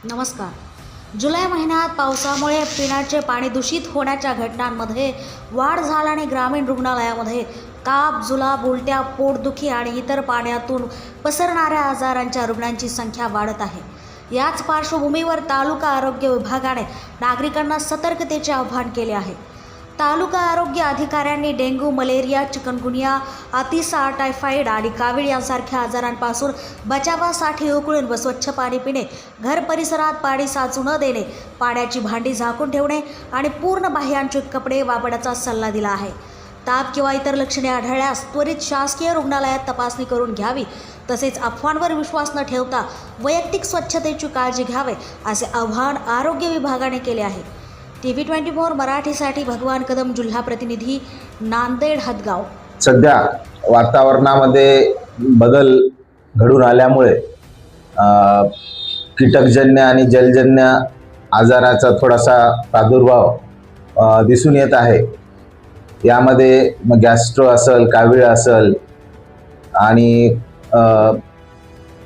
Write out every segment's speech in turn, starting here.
नमस्कार। जुलै महिन्यात पावसामुळे पिण्याचे पाणी दूषित होण्याच्या घटनांमध्ये वाढ झाल्याने ग्रामीण रुग्णालयामध्ये ताप, जुलाब, उलट्या, पोटदुखी आणि इतर पाण्यातून पसरणाऱ्या आजारांच्या रुग्णांची संख्या वाढत आहे। याच पार्श्वभूमीवर तालुका आरोग्य विभागाने नागरिकांना सतर्कतेचे आवाहन केले आहे। तालुका आरोग्य अधिकाऱ्यांनी डेंग्यू, मलेरिया, चिकनगुनिया, अतिसार, टायफॉइड आणि कावीळ यांसारख्या आजारांपासून बचावासाठी उकळून व स्वच्छ पाणी पिणे, घर परिसरात पाणी साचू न देणे, पाण्याची भांडी झाकून ठेवणे आणि पूर्ण बाह्यांचे कपडे वापरण्याचा सल्ला दिला आहे। ताप किंवा इतर लक्षणे आढळल्यास त्वरित शासकीय रुग्णालयात तपासणी करून घ्यावी। तसेच अफवांवर विश्वास न ठेवता वैयक्तिक स्वच्छतेची काळजी घ्यावी, असे आवाहन आरोग्य विभागाने केले आहे। TV24 मराठीसाठी भगवान कदम, जिल्हा प्रतिनिधी, नांदेड हदगाव। सध्या वातावरणामध्ये बदल घडून आल्यामुळे कीटकजन्य आणि जलजन्य आजाराचा थोडासा प्रादुर्भाव दिसून येत आहे। यामध्ये गॅस्ट्रो असेल, कावीळ असेल आणि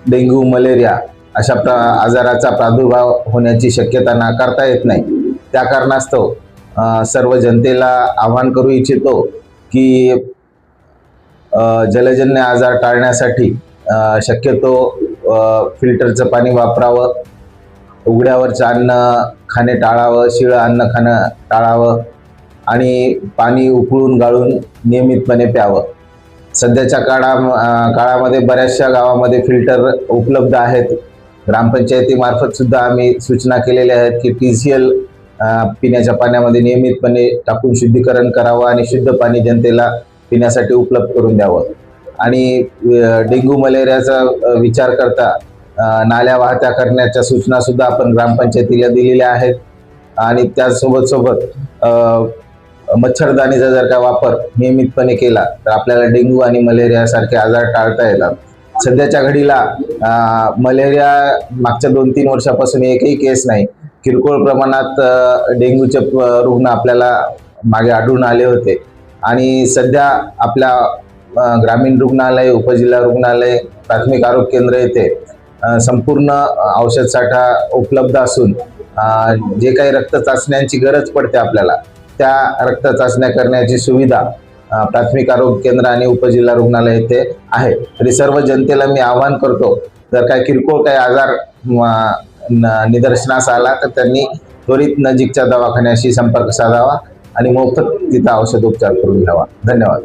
डेंग्यू, मलेरिया अशा आजाराचा प्रादुर्भाव होण्याची शक्यता नाकारता येत नाही। त्या कारणास्तव सर्व जनतेला आवाहन करू इच्छितो की जलजन्य आजार टाळण्यासाठी शक्यतो फिल्टरचं पाणी वापरावं, उघड्यावरचं अन्न खाणे टाळावं, शिळं अन्न खाणं टाळावं आणि पाणी उकळून गाळून नियमितपणे प्यावं। सध्याच्या काळामध्ये बऱ्याचशा गावामध्ये फिल्टर उपलब्ध आहेत। ग्रामपंचायतीमार्फत सुद्धा आम्ही सूचना केलेल्या आहेत की TCL पिण्याच्या पाण्यामध्ये नियमितपणे टाकून शुद्धीकरण करावं आणि शुद्ध पाणी जनतेला पिण्यासाठी उपलब्ध करून द्यावं। आणि डेंग्यू, मलेरियाचा विचार करता नाल्या वाहत्या करण्याच्या सूचना सुद्धा आपण ग्रामपंचायतीला दिलेल्या आहेत। आणि त्यासोबत मच्छरदाणीचा जर का वापर नियमितपणे केला तर आपल्याला डेंग्यू आणि मलेरिया सारखे आजार टाळता येतात। सध्याच्या घडीला मलेरिया मागच्या 2-3 वर्षापासून एकही केस नाही। किरकोळ प्रमाणात डेंग्यूचे रुग्ण आपल्याला मागे आढळून आले होते आणि सध्या आपल्या ग्रामीण रुग्णालय, उपजिल्हा रुग्णालय, प्राथमिक आरोग्य केंद्र येथे संपूर्ण औषध साठा उपलब्ध असून जे काही रक्त चाचण्यांची गरज पडते आपल्याला त्या रक्त चाचण्या करण्याची सुविधा प्राथमिक आरोग्य केंद्र आणि उपजिल्हा रुग्णालय येथे आहे। तरी सर्व जनतेला मी आवाहन करतो, जर काही किरकोळ काही आजार निदर्शनास आला तर त्यांनी त्वरित नजीकच्या दवाखान्याशी संपर्क साधावा आणि मोफत तिथं औषध उपचार करून घ्यावा। धन्यवाद।